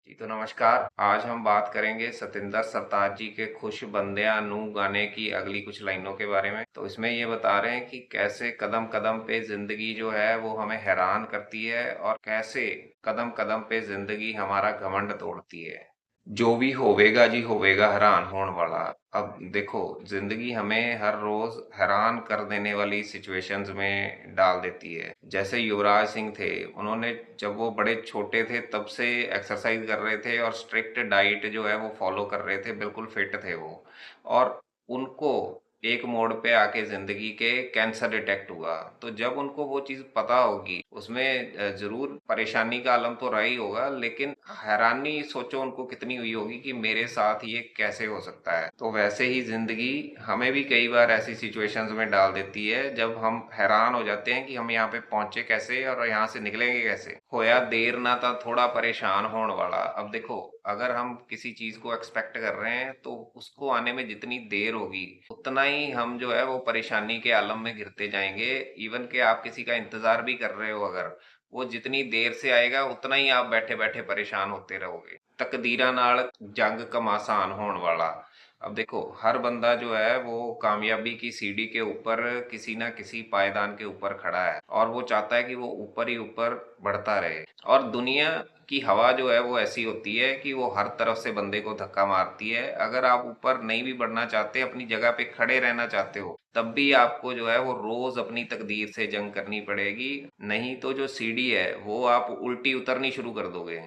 जी तो नमस्कार। आज हम बात करेंगे सतिंदर सरताज जी के खुश बंदियां नू गाने की अगली कुछ लाइनों के बारे में। तो इसमें ये बता रहे हैं कि कैसे कदम कदम पे जिंदगी जो है वो हमें हैरान करती है और कैसे कदम कदम पे जिंदगी हमारा घमंड तोड़ती है। जो भी होवेगा जी होवेगा हैरान होने वाला। अब देखो, जिंदगी हमें हर रोज हैरान कर देने वाली सिचुएशंस में डाल देती है। जैसे युवराज सिंह थे, उन्होंने जब वो बड़े छोटे थे तब से एक्सरसाइज कर रहे थे और स्ट्रिक्ट डाइट जो है वो फॉलो कर रहे थे, बिल्कुल फिट थे वो। और उनको एक मोड़ पे आके जिंदगी के कैंसर डिटेक्ट हुआ। तो जब उनको वो चीज पता होगी, उसमें जरूर परेशानी का आलम तो रहा ही होगा, लेकिन हैरानी सोचो उनको कितनी हुई होगी कि मेरे साथ ये कैसे हो सकता है। तो वैसे ही जिंदगी हमें भी कई बार ऐसी सिचुएशंस में डाल देती है जब हम हैरान हो जाते हैं कि हम यहाँ पे पहुंचे कैसे और यहाँ से निकलेंगे कैसे। होया देर ना था थोड़ा परेशान होने वाला। अब देखो, अगर हम किसी चीज को एक्सपेक्ट कर रहे हैं तो उसको आने में जितनी देर होगी उतना ही हम जो है वो परेशानी के आलम में घिरते जाएंगे। इवन के आप किसी का इंतजार भी कर रहे हो, अगर वो जितनी देर से आएगा उतना ही आप बैठे बैठे परेशान होते रहोगे। तकदीरा नाल जंग कमासान होने वाला। अब देखो, हर बंदा जो है वो कामयाबी की सीढ़ी के ऊपर किसी ना किसी पायदान के ऊपर खड़ा है और वो चाहता है कि वो ऊपर ही ऊपर बढ़ता रहे। और दुनिया की हवा जो है वो ऐसी होती है कि वो हर तरफ से बंदे को धक्का मारती है। अगर आप ऊपर नहीं भी बढ़ना चाहते, अपनी जगह पे खड़े रहना चाहते हो, तब भी आपको जो है वो रोज अपनी तकदीर से जंग करनी पड़ेगी। नहीं तो जो सीढ़ी है वो आप उल्टी उतरनी शुरू कर दोगे।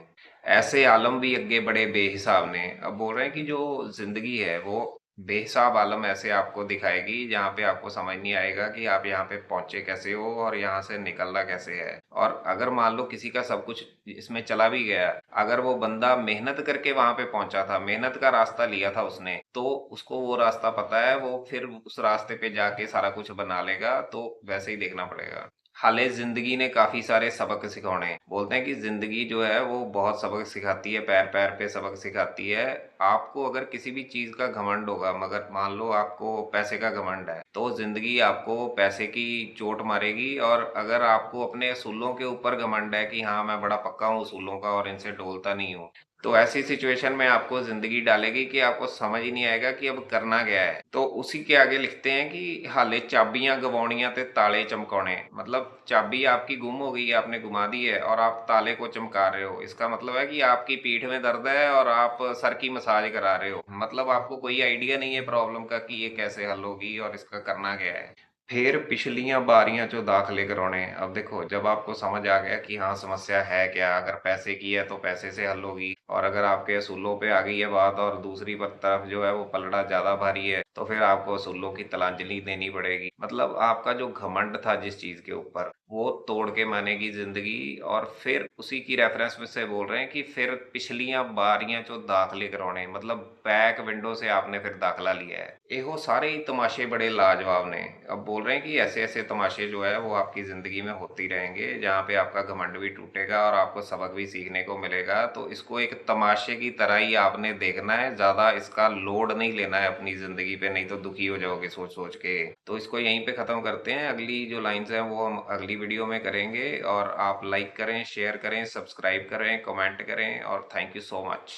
ऐसे आलम भी अगे बड़े बेहिसाब ने। अब बोल रहे हैं कि जो जिंदगी है वो बेहिसाब आलम ऐसे आपको दिखाएगी जहाँ पे आपको समझ नहीं आएगा कि आप यहाँ पे पहुंचे कैसे हो और यहाँ से निकलना कैसे है। और अगर मान लो किसी का सब कुछ इसमें चला भी गया, अगर वो बंदा मेहनत करके वहां पे पहुंचा था, मेहनत का रास्ता लिया था उसने, तो उसको वो रास्ता पता है, वो फिर उस रास्ते पे जाके सारा कुछ बना लेगा। तो वैसे ही देखना पड़ेगा। हाले जिंदगी ने काफी सारे सबक सिखाने। बोलते हैं कि जिंदगी जो है वो बहुत सबक सिखाती है, पैर पैर पे सबक सिखाती है। आपको अगर किसी भी चीज का घमंड होगा, मगर मान लो आपको पैसे का घमंड है, तो जिंदगी आपको पैसे की चोट मारेगी। और अगर आपको अपने असूलों के ऊपर घमंड है कि हाँ मैं बड़ा पक्का हूँ असूलों का और इनसे डोलता नहीं हूँ, तो ऐसी सिचुएशन में आपको जिंदगी डालेगी कि आपको समझ ही नहीं आएगा कि अब करना क्या है। तो उसी के आगे लिखते हैं कि हाले चाबियां गवाउणियां ते ताले चमकाने। मतलब चाबी आपकी गुम हो गई है, आपने गुमा दी है और आप ताले को चमका रहे हो। इसका मतलब है कि आपकी पीठ में दर्द है और आप सर की मसाज करा रहे हो। मतलब आपको कोई आइडिया नहीं है प्रॉब्लम का कि ये कैसे हल होगी और इसका करना क्या है। फिर पिछलियां बारियां जो दाखिले करवाने। अब देखो, जब आपको समझ आ गया कि हाँ समस्या है क्या, अगर पैसे की है तो पैसे से हल होगी, और अगर आपके असूलों पे आ गई है बात और दूसरी तरफ जो है वो पलड़ा ज्यादा भारी है, तो फिर आपको असूलों की तलांजलि देनी पड़ेगी। मतलब आपका जो घमंड था जिस चीज के ऊपर, वो तोड़ के मानेगी जिंदगी। और फिर उसी की रेफरेंस में से बोल रहे हैं कि फिर पिछलियां बारियां जो दाखिले करवाने, मतलब बैक विंडो से आपने फिर दाखिला लिया है। एहो सारे ही तमाशे बड़े लाजवाब ने। अब बोल रहे हैं कि ऐसे ऐसे तमाशे जो है वो आपकी जिंदगी में होती रहेंगे जहाँ पे आपका घमंड भी टूटेगा और आपको सबक भी सीखने को मिलेगा। तो इसको एक तमाशे की तरह ही आपने देखना है, ज्यादा इसका लोड नहीं लेना है अपनी जिंदगी पे, नहीं तो दुखी हो जाओगे सोच सोच के। तो इसको यहीं पे खत्म करते हैं। अगली जो लाइंस हैं वो हम अगली वीडियो में करेंगे। और आप लाइक करें, शेयर करें, सब्सक्राइब करें, कमेंट करें, और थैंक यू सो मच।